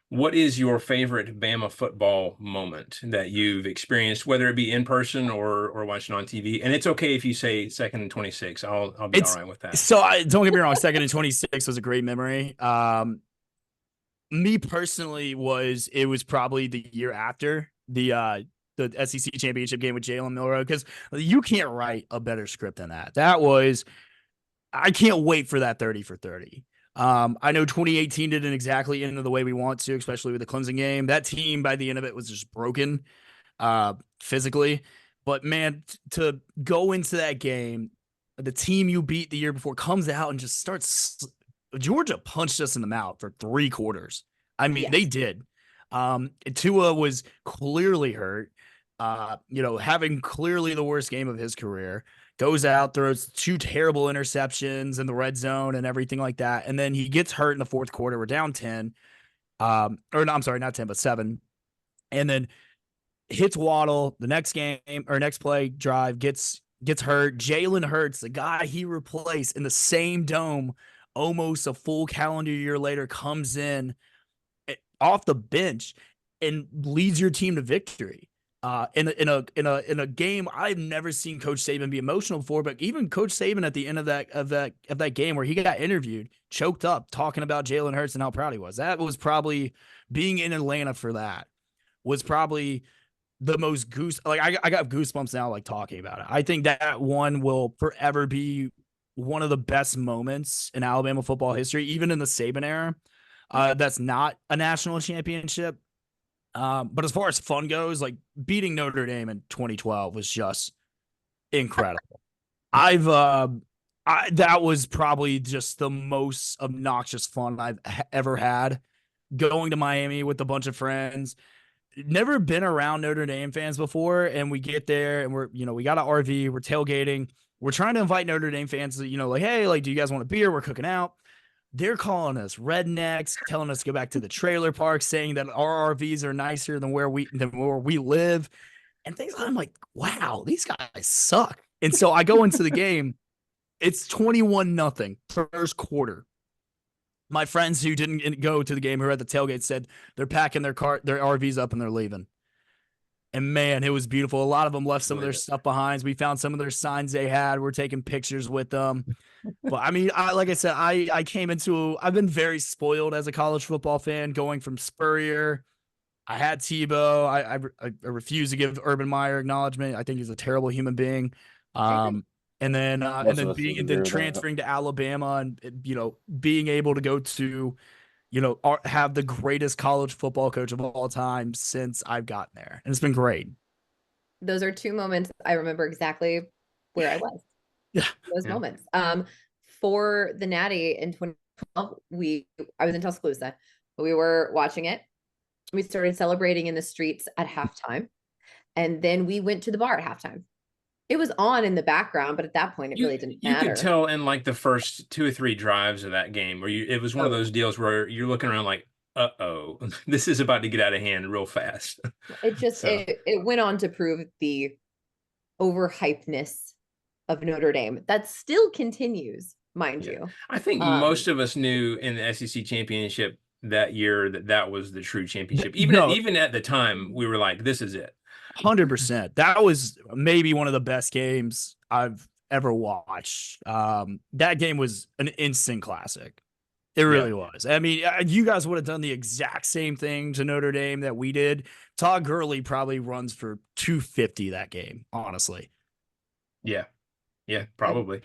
What is your favorite Bama football moment that you've experienced, whether it be in person or watching on TV? And it's okay if you say second and 26. I'll be all It's right with that. so don't get me wrong. Second and 26 was a great memory. Me personally it was probably the year after the SEC championship game with Jalen Milroe because you can't write a better script than that. I can't wait for that 30 for 30. I know 2018 didn't exactly end the way we want to, especially with the Clemson game. That team by the end of it was just broken physically. But man, to go into that game, the team you beat the year before comes out and just starts. Georgia punched us in the mouth for 3 quarters. I mean, they Yes. did. Tua was clearly hurt. Having clearly the worst game of his career, goes out, throws 2 terrible interceptions in the red zone and everything like that. And then he gets hurt in the fourth quarter. We're down 10. Or no, I'm sorry, not 10, but 7. And then hits Waddle the next game or next play drive, gets hurt. Jalen Hurts, the guy he replaced in the same dome almost a full calendar year later, comes in off the bench and leads your team to victory. In a game I've never seen Coach Saban be emotional before, but even Coach Saban at the end of that game where he got interviewed, choked up, talking about Jalen Hurts and how proud he was. That was probably being in Atlanta for that was probably the most I got goosebumps now like talking about it. I think that one will forever be one of the best moments in Alabama football history, even in the Saban era. That's not a national championship. But as far as fun goes, like beating Notre Dame in 2012 was just incredible. I've that was probably just the most obnoxious fun I've ever had going to Miami with a bunch of friends. Never been around Notre Dame fans before, and we get there and we got an RV, we're tailgating, we're trying to invite Notre Dame fans to, like, hey, like, do you guys want a beer? We're cooking out. They're calling us rednecks, telling us to go back to the trailer park, saying that our RVs are nicer than where we live, and things. I'm like, wow, these guys suck. And so I go into the game. It's 21-0 first quarter. My friends who didn't go to the game, who were at the tailgate, said they're packing their RVs up and they're leaving. And man, it was beautiful. A lot of them left some of their Believe it. stuff behind. We found some of their signs they had. We're taking pictures with them. But I mean, like I said, I've been very spoiled as a college football fan, going from Spurrier. I had Tebow. I refuse to give Urban Meyer acknowledgement. I think he's a terrible human being. I agree. Um, and Most of then us would agree with that. transferring to Alabama and being able to go to have the greatest college football coach of all time since I've gotten there, and it's been great. Those are two moments I remember exactly where I was. Yeah, Those Yeah. moments. For the Natty in 2012, I was in Tuscaloosa. We were watching it. We started celebrating in the streets at halftime, and then we went to the bar at halftime. It was on in the background, but at that point, it You really didn't you could matter. tell in like the first 2 or 3 drives of that game where it was one of Oh, those deals where you're looking around like, uh-oh, this is about to get out of hand real fast. it just So it went on to prove the overhypeness of Notre Dame. That still continues, mind yeah. you. I think Um, most of us knew in the SEC championship that year that was the true championship. no, Even at the time, we were like, this is it. 100%. That was maybe one of the best games I've ever watched. That game was an instant classic. It Yeah. really was. I mean, you guys would have done the exact same thing to Notre Dame that we did. Todd Gurley probably runs for 250 that game, honestly. Yeah. Yeah, I probably.